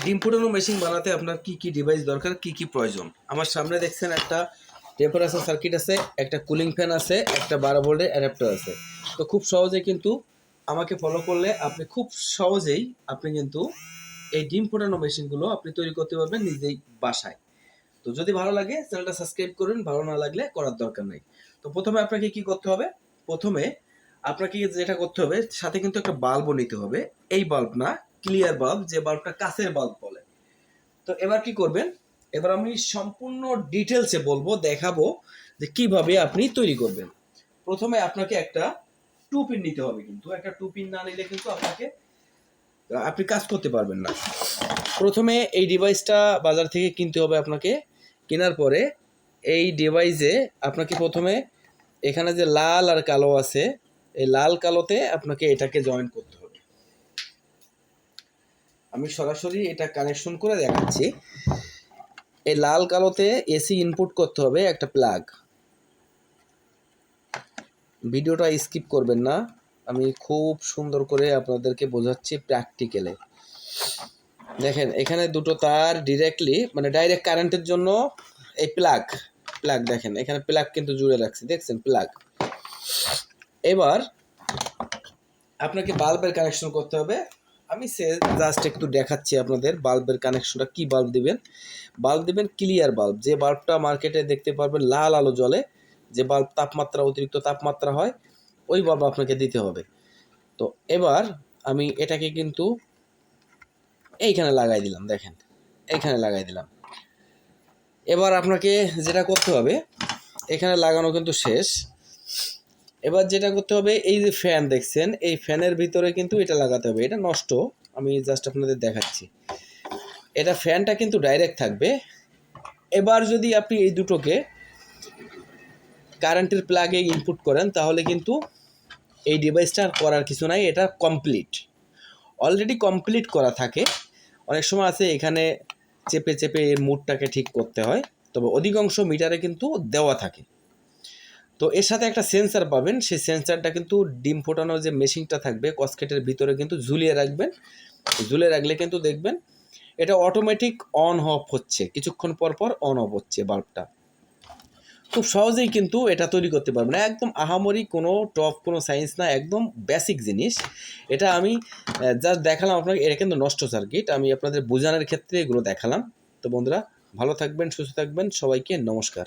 ডিম ফুটানো মেশিন বানাতে আপনার কি কি ডিভাইস দরকার, কি কি প্রয়োজন। আমার সামনে দেখছেন একটা টেম্পারেচার সার্কিট আছে, একটা কুলিং ফ্যান আছে, একটা 12 ভোল্টের অ্যাডাপ্টার আছে। তো খুব সহজে কিন্তু আমাকে ফলো করলে আপনি খুব সহজেই আপনি কিন্তু এই ডিম ফোটানো মেশিনগুলো আপনি তৈরি করতে পারবেন নিজেই বাসায়। তো যদি ভালো লাগে চ্যানেলটা সাবস্ক্রাইব করুন, ভালো না লাগলে করার দরকার নেই। তো প্রথমে আপনাকে কি করতে হবে, প্রথমে আপনাকে যেটা করতে হবে সাথে কিন্তু একটা বাল্বও নিতে হবে। এই বাল্ব না, ক্লিয়ার বাল্ব, যে বাল্বটা কাঁচের বাল্ব বলে। তো এবার কি করবেন, এবার আমি সম্পূর্ণ ডিটেলসে বলবো, দেখাবো যে কিভাবে আপনি তৈরি করবেন। প্রথমে আপনাকে একটা টু পিন নিতে হবে, কিন্তু একটা টু পিন না নিলে কিন্তু আপনি কাজ করতে পারবেন না। প্রথমে এই ডিভাইসটা বাজার থেকে কিনতে হবে আপনাকে। কেনার পরে এই ডিভাইসে আপনাকে প্রথমে এখানে যে লাল আর কালো আছে, এই লাল কালোতে আপনাকে এটাকে জয়েন করতে হবে। আমি সরাসরি এটা কানেকশন করে দেখাচ্ছি। এই লাল কালোতে এসি ইনপুট করতে হবে একটা প্লাগ। ভিডিওটা স্কিপ করবেন না, আমি খুব সুন্দর করে আপনাদেরকে বোঝাচ্ছি প্র্যাকটিক্যালে। দেখেন এখানে দুটো তার ডিরেক্টলি মানে ডাইরেক্ট কারেন্টের জন্য এই প্লাগ দেখেন এখানে প্লাগ কিন্তু জুড়ে রাখছি, দেখছেন প্লাগ। এবার আপনাকে বাল্বের কানেকশন করতে হবে। আমি জাস্ট একটু দেখাচ্ছি আপনাদের বাল্বের কানেকশনটা। কি বাল্ব দিবেন, বাল্ব দিবেন ক্লিয়ার বাল্ব, যে বাল্বটা মার্কেটে দেখতে পারবেন লাল আলো জ্বলে, যে বাল্ব তাপমাত্রা অতিরিক্ত তাপমাত্রা হয়, ওই বাল্ব আপনাকে দিতে হবে। তো এবার আমি এটাকে কিন্তু এইখানে লাগাই দিলাম, দেখেন এইখানে লাগাই দিলাম। এবার আপনাকে যেটা করতে হবে, এখানে লাগানো কিন্তু শেষ। এবার যেটা করতে হবে, এই যে ফ্যান দেখছেন, এই ফ্যানের ভিতরে কিন্তু এটা লাগাতে হবে। এটা নষ্ট, আমি জাস্ট আপনাদের দেখাচ্ছি। এটা ফ্যানটা কিন্তু ডাইরেক্ট থাকবে। এবার যদি আপনি এই দুটোকে কারেন্টের প্লাগে ইনপুট করেন তাহলে কিন্তু এই ডিভাইসটা আর করার কিছু নাই, এটা কমপ্লিট, অলরেডি কমপ্লিট করা থাকে। অনেক সময় আছে এখানে চেপে চেপে এর মুডটাকে ঠিক করতে হয়, তবে অধিকাংশ মিটারে কিন্তু দেওয়া থাকে। তো এর সাথে একটা সেন্সার পাবেন, সেই সেন্সারটা কিন্তু ডিম ফোটানোর যে মেশিনটা থাকবে কসকেটের ভিতরে কিন্তু ঝুলিয়ে রাখবেন। ঝুলিয়ে রাখলে কিন্তু দেখবেন এটা অটোমেটিক অন অফ হচ্ছে, কিছুক্ষণ পর পর অন অফ হচ্ছে বাল্বটা। খুব সহজেই কিন্তু এটা তৈরি করতে পারবেন, একদম আহামরি কোনো টপ কোনো সায়েন্স না, একদম বেসিক জিনিস। এটা আমি জাস্ট দেখালাম আপনাকে, এটা কিন্তু নষ্ট সার্কিট, আমি আপনাদের বোঝানোর ক্ষেত্রে এগুলো দেখালাম। তো বন্ধুরা ভালো থাকবেন, সুস্থ থাকবেন, সবাইকে নমস্কার।